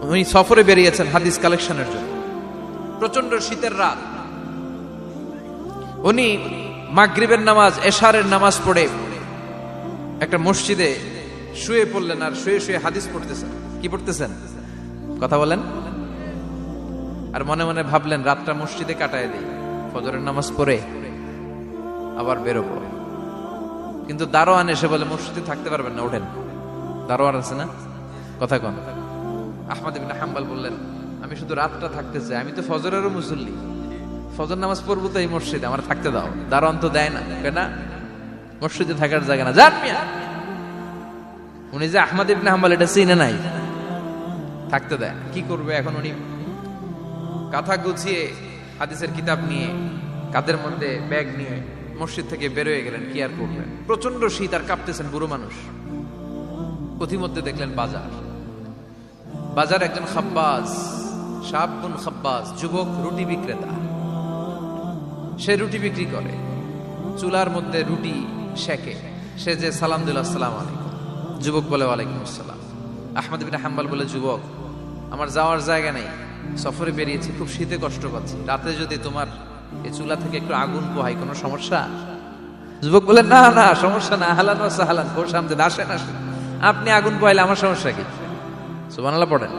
উনি সফরে বেরিয়েছেন হাদিস কালেকশনের জন্য। প্রচন্ড শীতের রাত, উনি মাগরিবের নামাজ, এশারের নামাজ পড়ে একটা মসজিদে শুয়ে পড়লেন, আর শুয়ে শুয়ে হাদিস পড়তেছেন। কি পড়তেছেন? কথা বলেন। আর মনে মনে ভাবলেন রাতটা মসজিদে কাটায় দিই, ফজরের নামাজ পড়ে আবার বেরোবো। কিন্তু দারোয়ান এসে বলে মসজিদে থাকতে পারবেন না, ওঠেন। দারোয়ান আছে না, কথা কন। আহমদ ইবনে হাম্বল বললেন আমি শুধু রাতটা থাকতে চাই, আমি তো ফজরেরও মুসল্লি, ফজর নামাজ পড়বো তো এই মসজিদে, আমার থাকতে দাও। দারোয়ান তো দেয় না, কেনা মসজিদে থাকার জায়গা না, যান মিয়া। উনি যে আহমদ ইবনে হাম্বল এটা চিনে নাই, থাকতে দেয়। কি করবে এখন? উনি কাঁথা গুছিয়ে হাদিসের কিতাব নিয়ে কাঁধের মধ্যে ব্যাগ নিয়ে মসজিদ থেকে বেরোয় গেলেন। কি আর করবেন, প্রচন্ড শীত, আর কাঁপতেছেন, বুড়ো মানুষ। পথিমধ্যে দেখলেন বাজার। বাজার একজন খাব্বাজ, শাবুন খাব্বাজ, যুবক রুটি বিক্রেতা। সে রুটি বিক্রি করে, চুলার মধ্যে রুটি সেকে। সে যে সালাম দিল, আসসালামু আলাইকুম। যুবক বলে ওয়ালাইকুম আসসালাম। আহমদ ইবনে হাম্বল বলে যুবক আমার যাওয়ার জায়গা নেই, সফরে বেরিয়েছি, খুব শীতে কষ্ট পাচ্ছি, রাতে যদি তোমার এই চুলা থেকে একটু আগুন পোহাই কোনো সমস্যা? যুবক বলে না না সমস্যা না, আহলান ওয়া সাহলান, কোর সামনে আসেন আসেন, আপনি আগুন পোহাইলে আমার সমস্যা কি? সুবহানাল্লাহ পড়েন।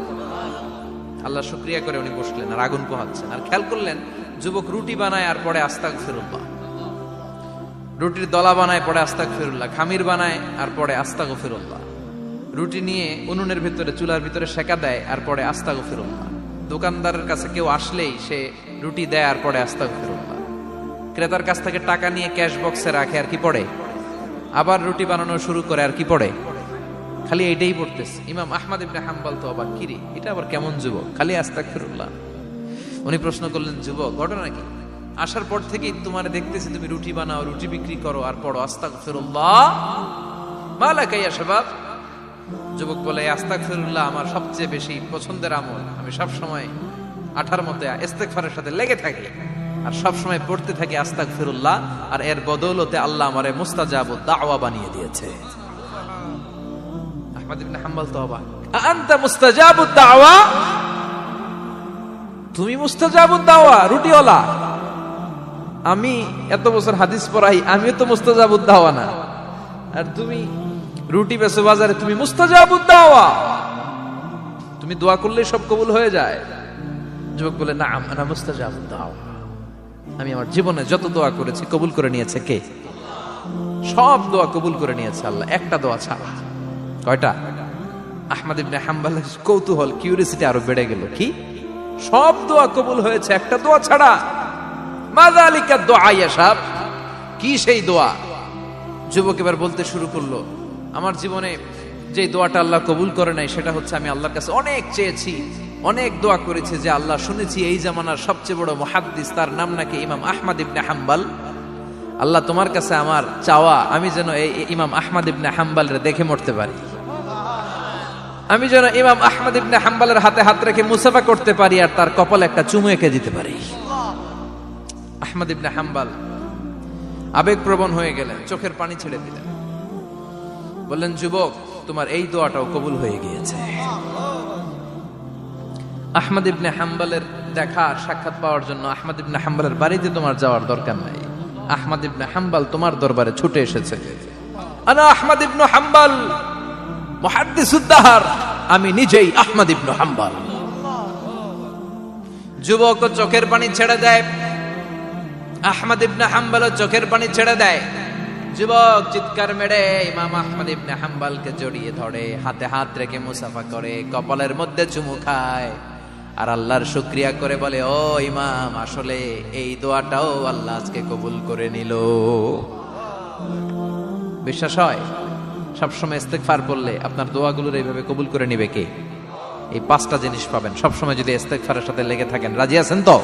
আল্লাহ শুকরিয়া করে উনি বসলেন আর আগুন পোহাচ্ছেন। আর খেয়াল করলেন যুবক রুটি বানায় আর পরে আস্তাগফিরুল্লাহ, রুটির দলা বানায় পরে আস্তাগফিরুল্লাহ, খামির বানায় আর পরে আস্তাগফিরুল্লাহ, রুটি নিয়ে উনুনের ভিতরে চুলার ভিতরে সেকা দেয় আর পরে আস্তাগফিরুল্লাহ, দোকানদারের কাছে কেউ আসলেই সে রুটি দেয় আর পরে আস্তাগফিরুল্লাহ, ক্রেতার কাছ থেকে টাকা নিয়ে ক্যাশ বক্সে রাখে আর কি পড়ে, আবার রুটি বানানো শুরু করে আর কি পড়ে, খালি এইটাই পড়তেছে। ইমাম আহমদ ইবনে হাম্বল তো অবাক, কিরে এটা আবার কেমন যুবক, খালি আস্তাগফিরুল্লাহ। উনি প্রশ্ন করলেন যুবক ঘটনা কি? আসার পর থেকেই তোমার দেখতেছি তুমি রুটি বানাও, রুটি বিক্রি করো আর পড়ো আস্তাগফিরুল্লাহ, মালাকা ইয়া শাবাব। যুবক বলে আস্তাগফিরুল্লাহ আমার সবচেয়ে বেশি পছন্দের আমল, আমি সব সময় আঠার মধ্যে ইস্তেগফারের সাথে লেগে থাকি আর সব সময় পড়তে থাকি আস্তাগফিরুল্লাহ, আর এর বদৌলতে আল্লাহ আমারে মুস্তাজাবুদ দাওয়া বানিয়ে দিয়েছে। আহমদ ইবনে হাম্বল তো অবাক, আনতা মুস্তাজাবুদ দাওয়া, তুমি মুস্তাজাবুদ দাওয়া রুটিওয়ালা? আমি এত বছর হাদিস পড়াই, আমিও তো মুস্তাজাবুদ দাওয়া না, আর তুমি রুটি বেচো বাজারে, তুমি মুস্তাজাবুদ দাওয়া, তুমি দোয়া করলে সব কবুল হয়ে যায়? যুবক বলে না আনা মুস্তাজাবুদ দাওয়া, আমি আমার জীবনে যত দোয়া করেছি কবুল করে নিয়েছে কে? সব দোয়া কবুল করে নিয়েছে আল্লাহ, একটা দোয়া ছাড়া। কয়টা? আহমদ ইবনে হাম্বলের কৌতূহল, কিউরিওসিটি আরো বেড়ে গেল। কি? সব দোয়া কবুল হয়েছে একটা দোয়া ছাড়া। মাযালিকা দুআ ইয়া শাব, কি সেই দোয়া? যুবক এবার বলতে শুরু করলো আমার জীবনে যে দোয়াটা আল্লাহ কবুল করে নাই সেটা হচ্ছে আমি আল্লাহর কাছে অনেক চেয়েছি, অনেক দোয়া করেছি যে আল্লাহ শুনেছি এই জামানার সবচেয়ে বড় মুহাদ্দিস, তার নাম নাকি ইমাম আহমদ ইবনে হাম্বল। আল্লাহ তোমার কাছে আমার চাওয়া আমি যেন এই ইমাম আহমদ ইবনে হাম্বলের দেখে মরতে পারি, আমি যেন ইমাম আহমদ ইবনে হাম্বলের হাতে হাত রেখে মুসাফা করতে পারি আর তার কপালে একটা চুমু এঁকে দিতে পারি। আহমদ ইবনে হাম্বল আবেগপ্রবণ হয়ে গেলেন, চোখের পানি ছেড়ে দিলেন, বললেন যুবক তোমার এই দোয়াটাও কবুল হয়ে গিয়েছে। আহমদ ইবনে হাম্বলের দেখা সাক্ষাৎ পাওয়ার জন্য আহমদ ইবনে হাম্বলের বাড়িতে তোমার যাওয়ার দরকার নাই, আহমদ ইবনে হাম্বল তোমার দরবারে ছুটে এসেছে। আনা আহমদ ইবনে হাম্বল মুহাদ্দিসুদ দাহর, আমি নিজেই আহমদ ইবনে হাম্বল। যুবক চোখের পানি ছেড়ে দেয়, আহমদ ইবনে হাম্বল চোখের পানি ছেড়ে দেয়। যুবক চিৎকার মেরে ইমাম আহমদ ইবনে হাম্বলকে জড়িয়ে ধরে, হাতে হাত রেখে মুসাফা করে, কপালের মধ্যে চুমু খায় আর আল্লাহর শুকরিয়া করে বলে ও ইমাম আসলে এই দোয়াটাও আল্লাহ আজকে কবুল করে নিল। বিশ্বাস হয় সবসময় ইস্তেগফার পড়লে আপনার দোয়াগুলোর এইভাবে কবুল করে নিবে কে? এই পাঁচটা জিনিস পাবেন সবসময় যদি ইস্তেগফারের সাথে লেগে থাকেন। রাজি আছেন তো?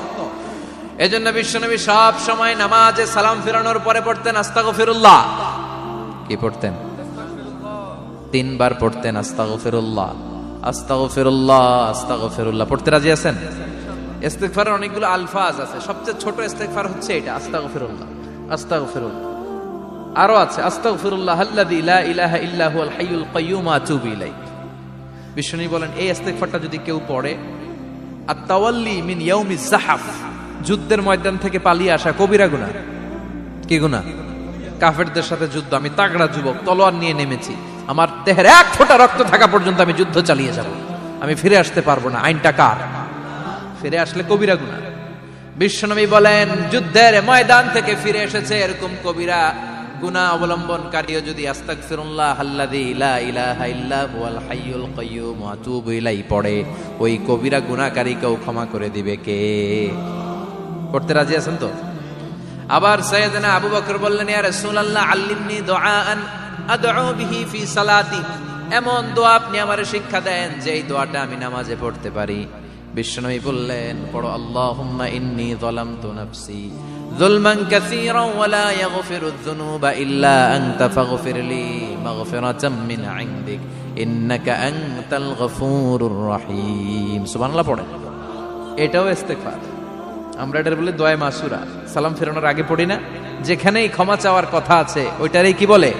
এজন্য বিশ্বনবী সব সময় নামাজে সালাম ফিরানোর পরে পড়তেন আস্তাগফিরুল্লাহ। কি পড়তেন? 3 বার পড়তেন আস্তাগফিরুল্লাহ, আস্তাগফিরুল্লাহ, আস্তাগফিরুল্লাহ। পড়তে রাজি আছেন? ইস্তেগফারের অনেকগুলো আলফাজ আছে, সবচেয়ে ছোট ইস্তেগফার হচ্ছে এটা আস্তাগফিরুল্লাহ, আস্তাগফিরুল্লাহ। আরো আছে আস্তাগফিরুল্লাহ আল্লাযী লা ইলাহা ইল্লা হুয়াল হাইয়ুল কাইয়্যুম আতুবু ইলাইহি, বিশ্বনবী বলেন এই ইস্তেগফারটা যদি কেউ পড়ে, আত-তাওয়াল্লি মিন ইয়াউমিজ যাহাফ, যুদ্ধের ময়দান থেকে পালিয়ে আসা কবিরা গুনাহ। কি গুনাহ? কাফেরদের সাথে যুদ্ধ, আমি তাগড়া যুবক, তলোয়ার নিয়ে নেমেছি, আমার দেহের এক ফোঁটা রক্ত থাকা পর্যন্ত আমি যুদ্ধ চালিয়ে যাব, আমি ফিরে আসতে পারবো না, আইনটা কার? ফিরে আসলে কবিরা গুনাহ। বিশ্বনবী বলেন যুদ্ধের ময়দান থেকে ফিরে এসেছে এরকম কবিরা গুনাহ অবলম্বনকারীও যদি আস্তাগফিরুল্লাহ আল্লাযী লা ইলাহা ইল্লা হুয়াল হাইয়ুল কাইয়্যুম ওয়া আতুবু ইলাইহি পড়ে, ওই কবিরা গুনাহকারীকেও ক্ষমা করে দিবে কে? পড়তে রাজি আছেন তো? আবার সাইয়েদনা আবু বকর বললেন, ইয়া রাসূলুল্লাহ আল্লিমনি দুআআন আদউ বিহি ফি সালাতি, এমন দোয়া আপনি আমারে শিক্ষা দেন যে এই দোয়াটা আমি নামাজে পড়তে পারি। বিশ্বনবী বললেন, পড়ো আল্লাহুম্মা ইন্নী যালামতু নাফসি যুলমান কাসীরান ওয়া লা ইয়াগফিরুয যুনুবা ইল্লা আনতা ফাগফিরলি মাগফিরাতাম মিন ইনদিক ইন্নাকা আনতাল গফুরুর রহিম। সুবহানাল্লাহ পড়েন, এটাও ইস্তেগফার। আমরা এটার বলে দোয়া মাসুরা, সালাম ফেরানোর আগে পড়ি না? যেখানেই ক্ষমা চাওয়ার কথা আছে ওইটারই কি বলে?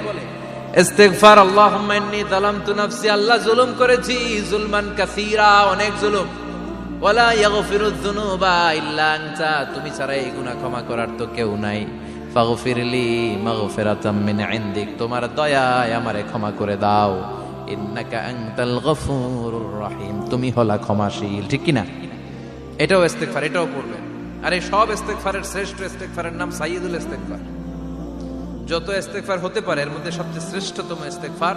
ইস্তেগফার। আল্লাহুম্মা ইন্নী যালামতু নাফসি, আল্লাহ জুলুম করেছি, যুলমান কাসীরা, অনেক জুলুম, ওয়ালা ইয়াগফিরুয যুনুবা ইল্লা আনতা, তুমি ছাড়া এই গুনাহ ক্ষমা করার তো কেউ নাই, ফাগফিরলি মাগফিরাতাম মিন ইনদিক, তোমার দয়ায় আমারে ক্ষমা করে দাও, ইন্নাকা আনতাল গফুরুর রহিম, তুমি হলা ক্ষমাশীল। ঠিক কি না? এটাও ইস্তেগফার, এটাও পড়বেন। আর এই সব ইস্তেগফারের শ্রেষ্ঠ ইস্তেগফারের নাম সাইয়্যিদুল ইস্তেগফার। যত ইস্তেগফার হতে পারে এর মধ্যে সবচেয়ে শ্রেষ্ঠতম ইস্তেগফার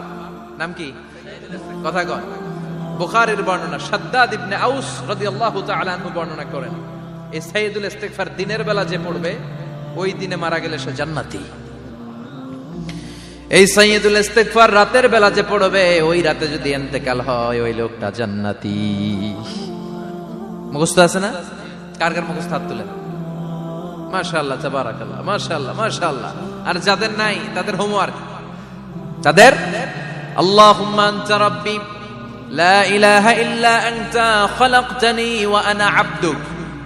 নাম কি? কথা কন। বুখারীর বর্ণনা, শাদ্দাদ ইবনে আউস রাদিয়াল্লাহু তাআলা আনহু বর্ণনা করেন, এই সাইয়্যিদুল ইস্তেগফার দিনের বেলা যে পড়বে ওই দিনে মারা গেলে সে জান্নাতি। এই সাইয়্যিদুল ইস্তেগফার রাতের বেলা যে পড়বে ওই রাতে যদি ইন্তেকাল হয় ওই লোকটা জান্নাতি। মুখস্থ আছে না? কার কার মুখস্থ হাত তুলেন? মাশাআল্লাহ, তাবারাকাল্লাহ, মাশাআল্লাহ, মাশাআল্লাহ। আর যাদের নাই তাদের হোমওয়ার্ক, তাদের আল্লাহুম্মা আনতা রাব্বি লা ইলাহা ইল্লা আনতা খালাকতানি ওয়া আনা আবদুক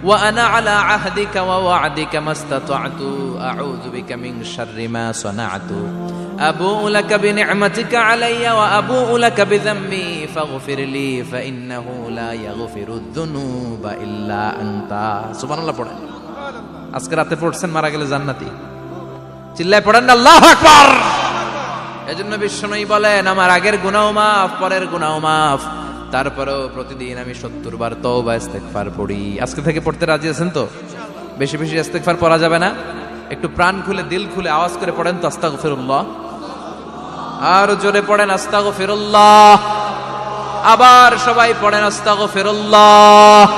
ওয়া আনা আলা আহদিকা ওয়া ওয়া'দিকা মাস্তাতা'তু আউযু বিকা মিন শাররি মা সানা'তু আবু'ু লাকা বিনি'মাতিকা আলাইয়া ওয়া আবু'ু লাকা বিযামবি ফাগফিরলি ফাইন্নাহু লা ইয়াগফিরুয যুনুবা ইল্লা আনতা। সুবহানাল্লাহ পড়েন। আজকে রাতে পড়ছেন, মারা গেলে জান্নাতি। চিল্লায় পড়েন না আল্লাহু আকবার। এজন্য বিশ্বনবী বলেন, আমার আগের গুনাহ মাফ, পরের গুনাহ মাফ, তারপরেও প্রতিদিন আমি 70 বার তওবা ইস্তেগফার পড়ি। আজকে থেকে পড়তে রাজি আছেন তো? বেশি বেশি ইস্তেগফার পড়া যাবে না? একটু প্রাণ খুলে, দিল খুলে আওয়াজ করে পড়েন তো আস্তাগফিরুল্লাহ। আর জোরে পড়েন আস্তাগফিরুল্লাহ। আবার সবাই পড়েন আস্তাগফিরুল্লাহ।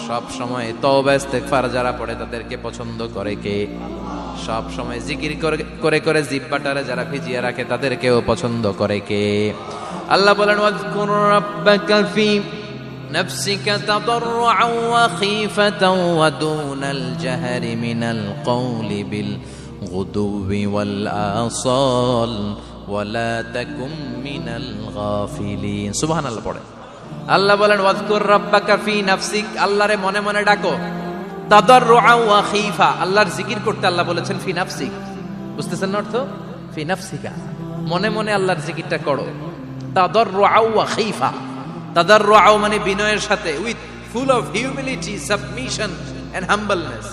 সব সময় তওবা ইস্তেগফার যারা পড়ে তাদেরকে পছন্দ করে কে? সব সময় জিকির করে করে জিহ্বাটারে যারা ভিজিয়ে রাখে তাদেরকেও পছন্দ করে কে? আল্লাহ বলেন, ওয়াজকুর রাব্বাকা ফি নাফসিকা তাদাররুআন ওয়া খীফাতান ওয়া দুনাল জাহরি মিনাল কওলি বিল গুদুবি ওয়াল আসাল ওয়া লা তাকুম মিনাল গাফিলিন। সুবহানাল্লাহ পড়েন। আল্লাহ বলেন, ওয়াজকুর রাব্বাকা ফি নাফসিক, আল্লাহরে মনে মনে ডাকো, তাদাররুআন ওয়া খীফা, আল্লাহর জিকির করতে আল্লাহ বলেছেন ফি নাফসিক। বুঝতেছেন না অর্থ? ফি নাফসিকা, মনে মনে আল্লাহর জিকিরটা করো। তাদাররুআন ওয়া খীফা, তাদাররুআন মানে বিনয়ের সাথে, with full of humility, submission and humbleness,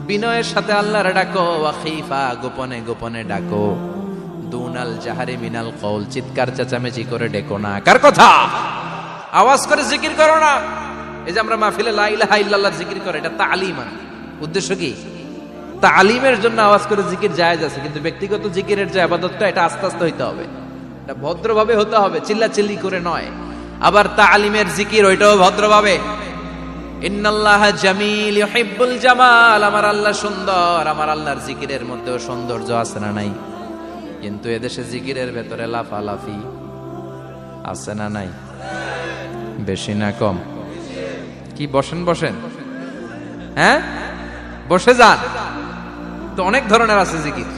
বিনয়ের সাথে আল্লাহরে ডাকো। ওয়া খীফা, গোপনে গোপনে ডাকো। দুনাল জাহারি মিনাল কওল, চিৎকার চেঁচামেচি করে ডেকো না। কার কথা? আওয়াজ করে জিকির করো না। এই যে আমরা মাহফিলে লা ইলাহা ইল্লাল্লাহ জিকির করে, এটা তালিম। উদ্দেশ্য কি? তালিমের জন্য আওয়াজ করে জিকির জায়েজ আছে, কিন্তু ব্যক্তিগত জিকিরের যে ইবাদতটা এটা আস্তে আস্তে হইতে হবে, এটা ভদ্রভাবে হতে হবে, চিল্লাচিল্লি করে নয়। আবার তালিমের জিকির ওইটাও ভদ্রভাবে। ইন্নাল্লাহা জামিল ইউহিব্বুল জামাল, আমার আল্লাহ সুন্দর, আমার আল্লাহর জিকিরের মধ্যেও সৌন্দর্য আছে না নাই? কিন্তু এদেশে জিকিরের ভেতরে লাফালাফি আছে না নাই? বেশি না কম? কি বসেন বসেন, হ্যাঁ বসে যান তো, অনেক ধরনের আছে জিকির।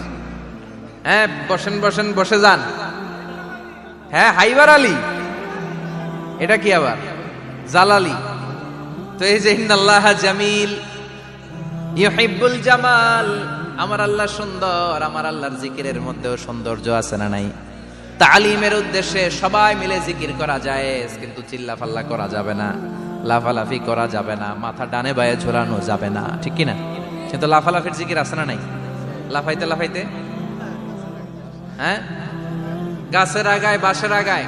হ্যাঁ বসেন বসেন, বসে যান। হ্যাঁ হাইবার আলী, এটা কি আবার জালালি? তো এই যে ইন্নাল্লাহা জামিল ইউহিব্বুল জামাল, আমার আল্লাহ সুন্দর, আমার আল্লাহর জিকিরের মধ্যেও সৌন্দর্য আছে না নাই? তালিমের উদ্দেশ্যে সবাই মিলে জিকির করা যায়, কিন্তু চিল্লাফাল্লা করা যাবে না, লাফালাফি করা যাবে না, মাথা ডানে বায়ে ঝোলানো যাবে না, ঠিক কিনা? কিন্তু লাফালাফির জিকির আছে না নাই? লাফাইতে লাফাইতে, হ্যাঁ, গাছের আগায় বাঁশের আগায়,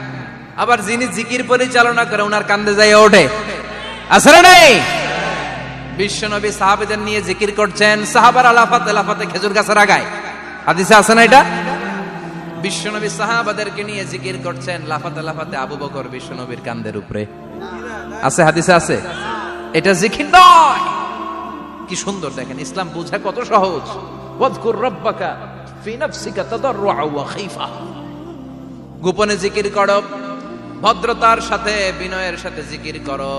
আবার যিনি জিকির পরিচালনা করে ওনার কান্দে যায় ওঠে, আছে না নাই? বিশ্বনবী সাহাবাদের নিয়ে জিকির করছেন, সাহাবারা লাফাতে লাফাতে খেজুর গাছের আগায়, হাদিসে আছে না এটা? বিশ্বনবী সাহাবাদেরকে নিয়ে জিকির করছেন, লাফাতে লাফাতে আবু বকর বিশ্বনবীর কান্দের উপরে, আছে, হাদিসে আছে। এটা জিকির নয়। কি সুন্দর দেখেন, ইসলাম বুঝা কত সহজ। ওয়াজকুর রাব্বাকা ফি নাফসিকা তাদাররুআ ওয়া খাইফা, গোপনে জিকির করো, ভদ্রতার সাথে বিনয়ের সাথে জিকির করো।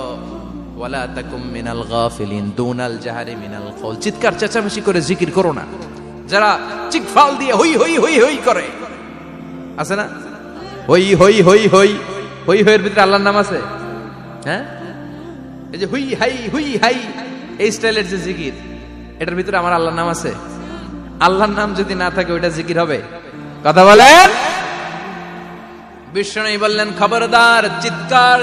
ওয়ালা তাকুম মিনাল গাফিলিন দুনাল জাহারি মিনাল কওল, চিৎকার চেঁচামেচি করে জিকির করো না। যারা চিকফাল দিয়ে হই হই হই হই করে, আছে না? হই হই হই হই হই হইয়ের ভিতরে আল্লাহর নাম আছে, হ্যাঁ? এই যে হুই হাই হুই হাই, এই স্টাইলের যে জিকির, এটার ভিতরে আমার আল্লাহর নাম আছে? আল্লাহর নাম যদি না থাকে ওইটা জিকির হবে? কথা বলেন। বিষ্ণু বললেন, খবরদার, চিৎকার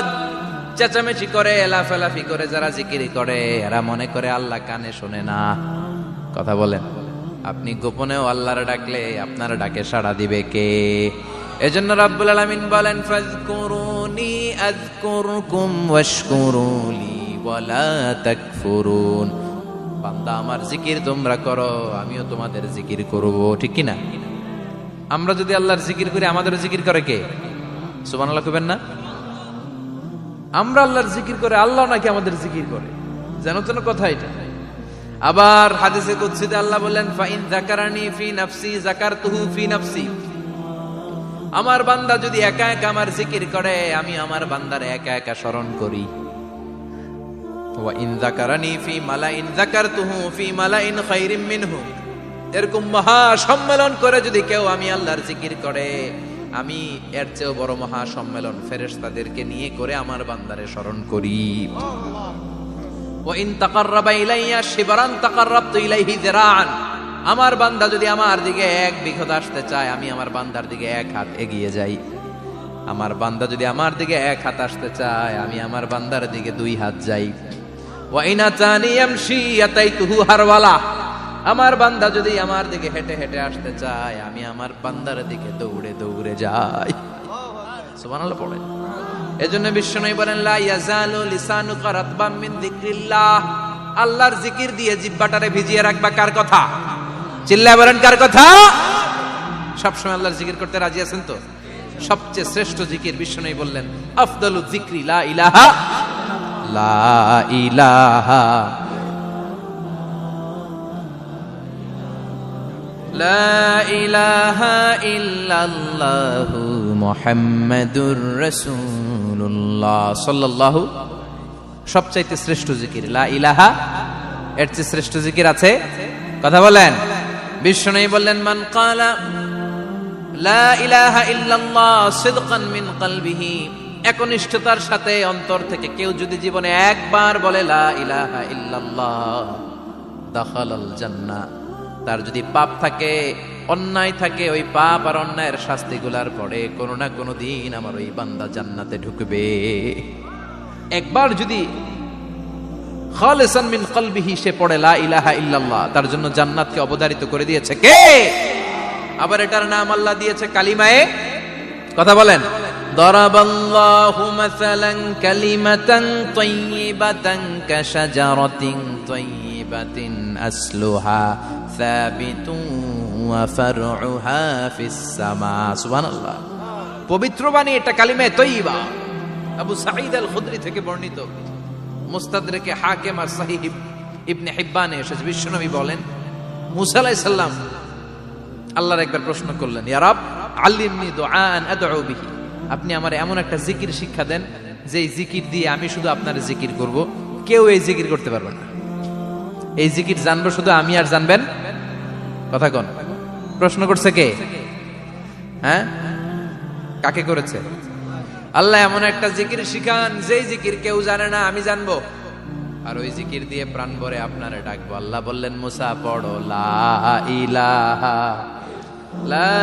চেঁচামেচি করে লাফালাফি করে যারা জিকির করে এরা মনে করে আল্লাহ কানে শোনে না। কথা বলেন। আপনি গোপনেও আল্লাহর ডাকলে আপনার ডাকে সাড়া দিবে কে? এজন্য রাব্বুল আলামিন বলেন, ফাযকুরুনি আযকুরকুম ওয়াশকুরুলি ওয়ালা তাকফুরুন। বান্দা, আমার জিকির তোমরা করো, আমিও তোমাদের জিকির করব, ঠিক কি না? আমরা যদি আল্লাহর জিকির করি, আমাদের জিকির করে কে? সুবহানাল্লাহ কইবেন না? আমরা আল্লাহর জিকির করে, আল্লাহ নাকি আমাদের জিকির করে? জানো তো না কথা এটা? আবার হাদিসে কুদসিতে আল্লাহ বললেন, ফাইন যাকারানি ফি নাফসি যাকারতুহু ফি নাফসি। আমার বান্দা যদি একা একা আমার জিকির করে, আমি আমার বান্দারে একা একা স্মরণ করি। ওয়া ইন যাকারানি ফি মালাইন যাকারতুহু ফি মালাইন খায়রিম মিনহু। এরকম মহা সম্মেলন করে যদি কেউ আমি আল্লাহর জিকির করে, আমি এর চেয়েও বড় মহা সম্মেলন ফেরেশতাদেরকে নিয়ে করে আমার বান্দারে স্মরণ করি। ওয়া ইন তাকাররাবা ইলাইয়া শিবরান তাকাররাবতু ইলাইহি যিরাআন। আমার বান্দা যদি আমার দিকে এক বিঘত আসতে চায়, আমি আমার বান্দার দিকে এক হাত এগিয়ে যাই। আমার বান্দা যদি আমার দিকে এক হাত আসতে চায়, আমি আমার বান্দার দিকে দুই হাত যাই। ওয়া ইন আতানি ইয়ামশি আতাইতুহু হারওয়ালা। আমার বান্দা যদি আমার দিকে হেঁটে হেঁটে আসতে চায়, আমি আমার বান্দার দিকে দৌড়ে দৌড়ে যাই। সুবহানাল্লাহ পড়ে। এজন্য বিশ্বনবী বলেন, লা ইয়াজালু লিসানুকা রাতবাম মিন যিকরিল্লাহ। আল্লাহর জিকির দিয়ে জিহ্বাটারে ভিজিয়ে রাখবা। কার কথা? চিল্লায় বলেন, কার কথা? সবসময় আল্লাহর জিকির করতে রাজি আছেন তো? সবচেয়ে শ্রেষ্ঠ জিকির বিশ্বনবী বললেন, আফদালু যিকরি লা ইলাহা লা ইলাহা লা ইলাহা ইল্লাল্লাহু মুহাম্মাদুর রাসূলুল্লাহ সাল্লাল্লাহু। সবচাইতে শ্রেষ্ঠ জিকির লা ইলাহা। এর চেয়ে শ্রেষ্ঠ জিকির আছে? কথা বলেন। বিশ্বনবী বললেন, মান ক্বালা লা ইলাহা ইল্লাল্লাহ সিদকান মিন কলবিহি, একনিষ্ঠতার সাথে অন্তর থেকে কেউ যদি জীবনে একবার বলে লা ইলাহা ইল্লাল্লাহ, দাখালাল জান্নাহ। তার যদি পাপ থাকে, অন্যায় থাকে, ওই পাপ আর অন্যায়ের শাস্তিগুলার পরে কোনো না কোনো দিন আমার ওই বান্দা জান্নাতে ঢুকবে। একবার যদি খালিসান মিন কলবিহি সে পড়ে লা ইলাহা ইল্লাল্লাহ, তার জন্য জান্নাতকে অবধারিত করে দিয়েছে কে? আবার এটার নাম আল্লাহ দিয়েছে কালিমায়ে। কথা বলেন। দারাবাল্লাহু মাসালান কালিমাতান তাইয়িবাতান কাশাজারাতিন তাইয়িবাতিন আসলুহা সাবিতুন ওয়া ফারউহা ফিস সামা। সুবহানাল্লাহ। পবিত্র বাণী এটা কালিমায়ে তাইয়িবা। আবু সাঈদ আল খুদরি থেকে বর্ণিত, মুস্তাদরাকে হাকিম আর সহিহ ইবনে হিব্বানে এসেছে। বিশ্বনবী বলেন, মুসা আলাইহিস সালাম আল্লাহর একবার প্রশ্ন করলেন, ইয়া রাব আল্লিমনি দুআআন আদউ বিহি। আপনি আমার এমন একটা জিকির শিক্ষা দেন যে জিকির দিয়ে আমি শুধু আপনার জিকির করব, কেউ এই জিকির করতে পারবে না। এই জিকির জানবো শুধু আমি, আর জানবেন। কথা কোন? প্রশ্ন করছে কে? হ্যাঁ, কাকে করেছে? আল্লাহ এমন একটা জিকির শিখান যেই জিকির কেউ জানে না, আমি জানবো, আর ওই জিকির দিয়ে প্রাণ ভরে আপনারে ডাকবো। আল্লাহ বললেন, মুসা পড়ো লা ইলাহা লা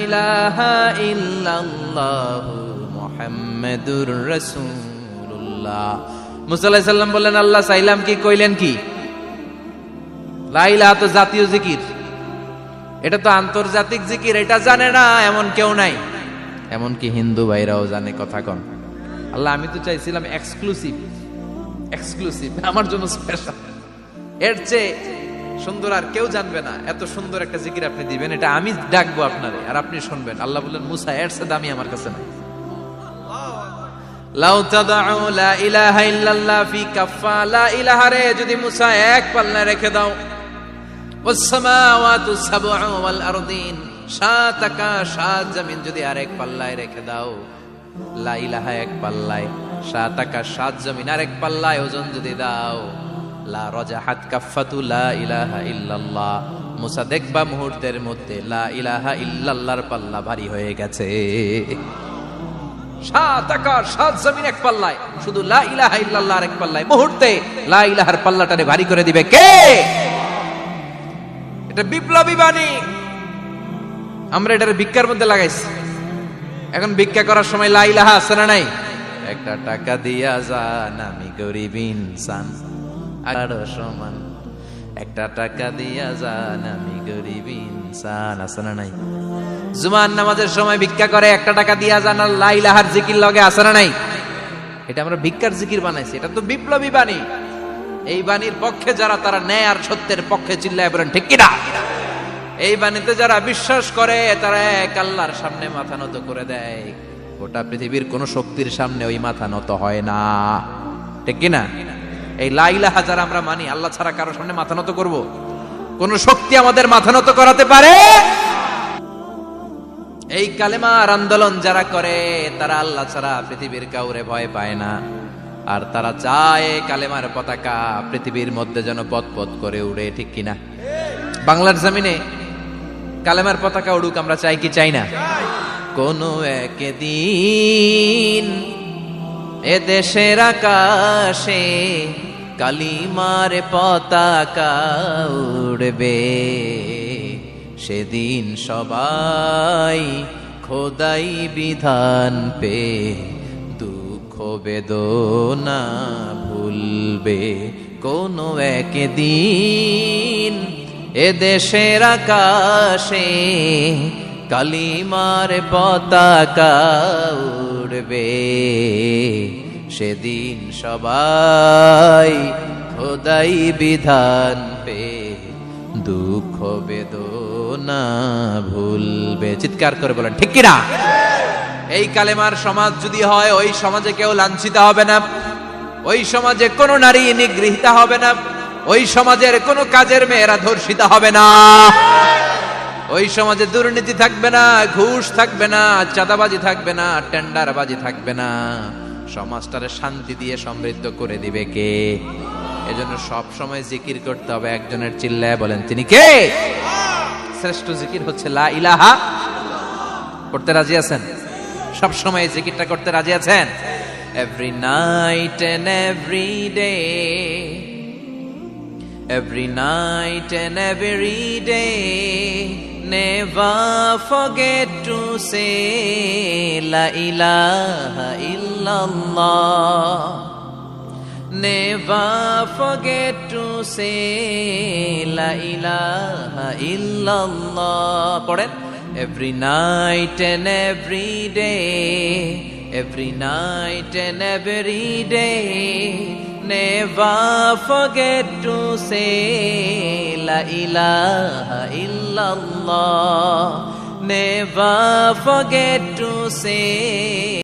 ইলাহা ইল্লাল্লাহু মুহাম্মাদুর রাসূলুল্লাহ। মুসা আলাইহিস সালাম বললেন, আল্লাহ চাইলাম কি, কইলেন কি? লা ইলাহা তো জাতীয় জিকির, এটা তো আন্তর্জাতিক জিকির, এটা জানে না এমন কেউ নাই, এমনকি হিন্দু ভাইরাও জানে। কথা কন। আল্লাহ আমি তো চাইছিলাম এক্সক্লুসিভ, আমার জন্য স্পেশাল, এর চেয়ে সুন্দর আর কেউ জানবে না, এত সুন্দর একটা জিকির আপনি দিবেন, এটা আমি ডাকবো আপনারে আর আপনি শুনবেন। আল্লাহ বললেন, মুসা এর চেয়ে দামি আমার কাছে নাই। লাউ তাদউ লা ইলাহা ইল্লাল্লাহ ফি কাফা, লা ইলাহা রে যদি মুসা এক পাল্লায় রেখে দাও, ওয়াস সামাওয়াতু সাবউ ওয়াল আরদিন, সাত আকাশ সাত জমিন যদি আরেক পাল্লায় রেখে দাও, লা ইলাহা এক পাল্লায়, সাত আকাশ সাত জমিন আরেক পাল্লায় ওজন যদি দাও, লা রাজাহাত কাফাতু লা ইলাহা ইল্লাল্লাহ, মুসা দেখবা মুহূর্তের মধ্যে লা ইলাহা ইল্লাল্লাহর পাল্লা ভারী হয়ে গেছে। সাত আকাশ সাত জমিন এক পাল্লায়, শুধু লা ইলাহা ইল্লাল্লাহ আরেক পাল্লায়, মুহূর্তে লা ইলাহার পাল্লাটারে ভারী করে দিবে কে? এটা বিপ্লবী বাণী। আমরা এটার ভিক্ষার মধ্যে লাগাইছি। এখন ভিক্ষা করার সময় লা ইলাহা আছে না নাই? একটা টাকা দিয়া যান, আমি গরিব ইনসান আর সমান, একটা টাকা দিয়া যান, আমি গরিব ইনসান, আছে না নাই? জুমার নামাজের সময় ভিক্ষা করে, একটা টাকা দিয়া যান, আর লা ইলাহার জিকির লগে, আছে না নাই? এটা আমরা ভিক্ষার জিকির বানাইছি, এটা তো বিপ্লবী বাণী। এই বাণীর পক্ষে যারা, তারা ন্যায় আর সত্যের পক্ষে চিল্লায় বলেন ঠিক কিনা? এই বাণীতে যারা বিশ্বাস করে, তারা এক আল্লাহর সামনে মাথা নত করে দেয়। গোটা পৃথিবীর কোন শক্তির সামনে ওই মাথা নত হয় না, ঠিক কিনা? এই লা ইলাহা যারা আমরা মানি, আল্লাহ ছাড়া কারো সামনে মাথা নত করব? কোন শক্তি আমাদের মাথা নত করাতে পারে? এই কালেমার আন্দোলন যারা করে, তারা আল্লাহ ছাড়া পৃথিবীর কাউরে ভয় পায় না। আর তারা চায় কালেমার পতাকা পৃথিবীর মধ্যে যেন পথ পথ করে উড়ে, ঠিক কিনা? বাংলার জমিনে কালেমার পতাকা উড়ুক, আমরা চাই কি চাই না? কোন একদিন এ দেশের আকাশে কালিমার পতাকা উড়বে, সেদিন সবাই খোদাই বিধান পে দুঃখ বেদনা ভুলবে। কোন একদিন এ দেশের আকাশে কালিমার পতাকা উড়বে, সেদিন সবাই খোদাই বিধান পে দুঃখ বেদনা ভুলবে। চিৎকার করে বলেন ঠিক কিনা? এই কালেমার সমাজ যদি হয়, ওই সমাজে কেউ লাঞ্ছিত হবে না, ওই সমাজে কোনো নারী নিগৃহীত হবে না, ওই সমাজের কোনো কাজের মেয়েরা ধর্ষিত হবে না, ওই সমাজে দুর্নীতি থাকবে না, ঘুষ থাকবে না, চাঁদাবাজি থাকবে না, টেন্ডারবাজি থাকবে না। সমাজটারে শান্তি দিয়ে সমৃদ্ধ করে দিবে কে? এজন্য সব সময় জিকির করতে হবে একজনের, চিল্লায় বলেন তিনি কে? শ্রেষ্ঠ জিকির হচ্ছে লা ইলাহা। করতে রাজি আছেন? সব সময় এই জিকিরটা করতে রাজি আছেন? Every night and every day, every night and every day, never forget to say la ilaha illallah, never forget to say la ilaha illallah. পড়েন, every night and every day, every night and every day, never forget to say la ilaha illallah, never forget to say